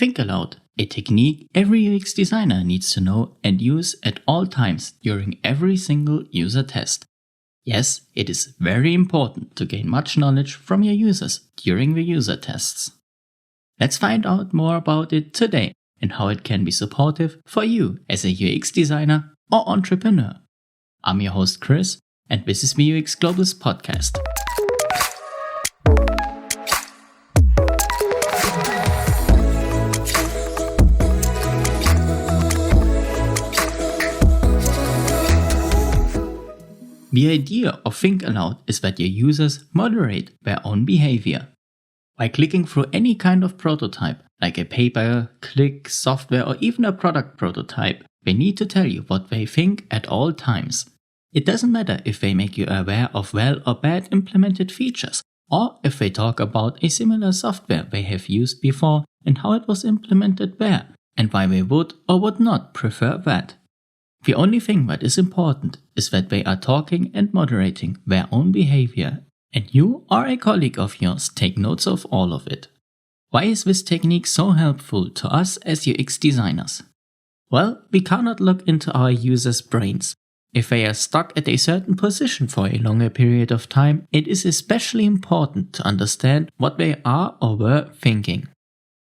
Think aloud, a technique every UX designer needs to know and use at all times during every single user test. Yes, it is very important to gain much knowledge from your users during the user tests. Let's find out more about it today and how it can be supportive for you as a UX designer or entrepreneur. I'm your host Chris, and this is the UX Global's podcast. The idea of Think Aloud is that your users moderate their own behavior. By clicking through any kind of prototype, like a pay-per-click software or even a product prototype, they need to tell you what they think at all times. It doesn't matter if they make you aware of well or bad implemented features, or if they talk about a similar software they have used before and how it was implemented there, and why they would or would not prefer that. The only thing that is important is that they are talking and moderating their own behavior, and you or a colleague of yours take notes of all of it. Why is this technique so helpful to us as UX designers? Well, we cannot look into our users' brains. If they are stuck at a certain position for a longer period of time, it is especially important to understand what they are or were thinking.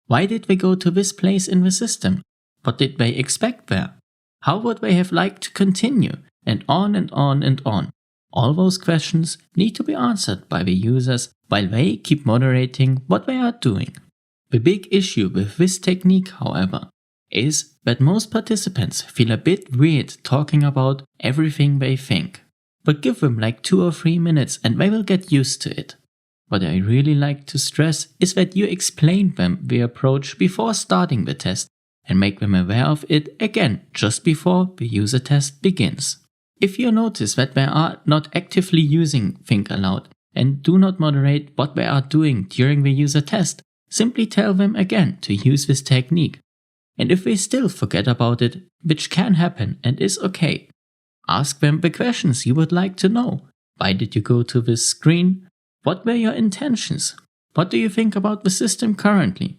Why did they go to this place in the system? What did they expect there? How would they have liked to continue? And on and on and on. All those questions need to be answered by the users while they keep moderating what they are doing. The big issue with this technique, however, is that most participants feel a bit weird talking about everything they think. But give them like 2 or 3 minutes and they will get used to it. What I really like to stress is that you explain them the approach before starting the test and make them aware of it again just before the user test begins. If you notice that they are not actively using Think Aloud and do not moderate what they are doing during the user test, simply tell them again to use this technique. And if they still forget about it, which can happen and is okay, ask them the questions you would like to know. Why did you go to this screen? What were your intentions? What do you think about the system currently?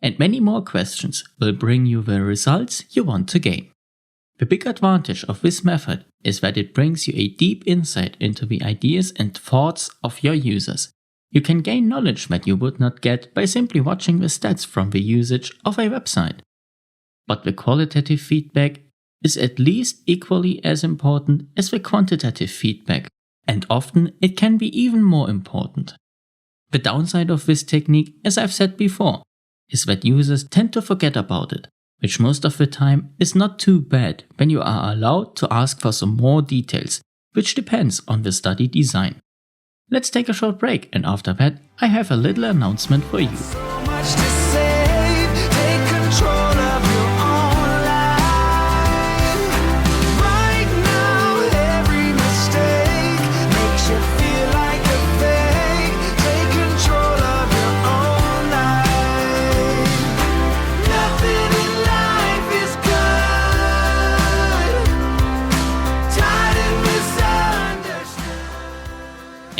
And many more questions will bring you the results you want to gain. The big advantage of this method is that it brings you a deep insight into the ideas and thoughts of your users. You can gain knowledge that you would not get by simply watching the stats from the usage of a website. But the qualitative feedback is at least equally as important as the quantitative feedback, and often it can be even more important. The downside of this technique, as I've said before, is that users tend to forget about it, which most of the time is not too bad when you are allowed to ask for some more details, which depends on the study design. Let's take a short break, and after that I have a little announcement for you.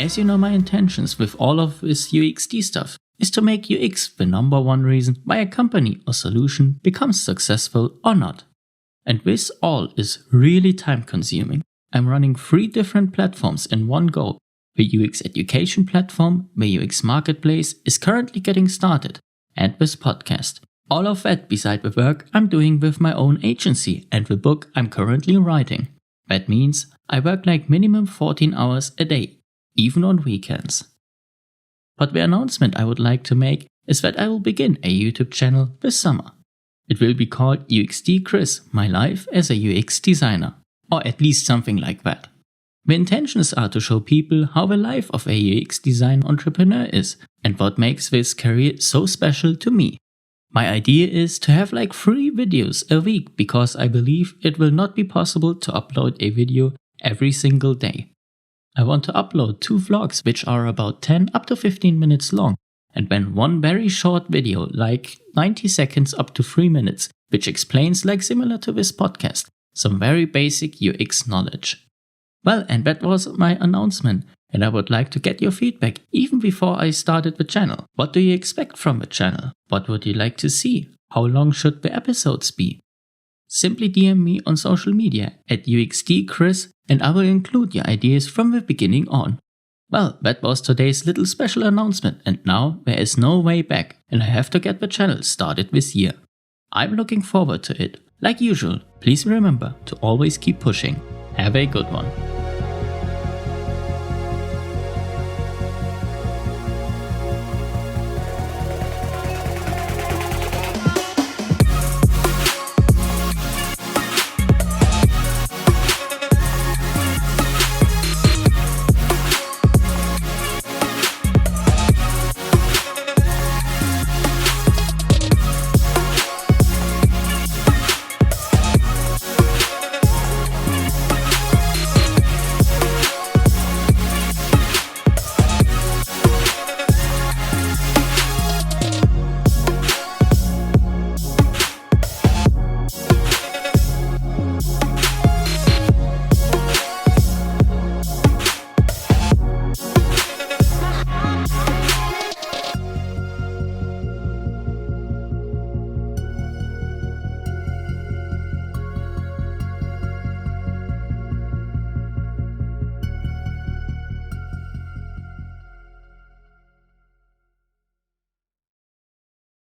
As you know, my intentions with all of this UXD stuff is to make UX the number one reason why a company or solution becomes successful or not. And this all is really time consuming. I'm running 3 different platforms in one go. The UX education platform, the UX marketplace is currently getting started, and this podcast. All of that beside the work I'm doing with my own agency and the book I'm currently writing. That means I work like minimum 14 hours a day, even on weekends. But the announcement I would like to make is that I will begin a YouTube channel this summer. It will be called UXD Chris, My Life as a UX Designer, or at least something like that. The intentions are to show people how the life of a UX design entrepreneur is and what makes this career so special to me. My idea is to have like 3 videos a week because I believe it will not be possible to upload a video every single day. I want to upload 2 vlogs which are about 10 up to 15 minutes long, and then 1 very short video like 90 seconds up to 3 minutes which explains, like similar to this podcast, some very basic UX knowledge. Well, and that was my announcement. And I would like to get your feedback even before I started the channel. What do you expect from the channel? What would you like to see? How long should the episodes be? Simply DM me on social media at UXDChris and I will include your ideas from the beginning on. Well, that was today's little special announcement and now there is no way back and I have to get the channel started this year. I'm looking forward to it. Like usual, please remember to always keep pushing. Have a good one.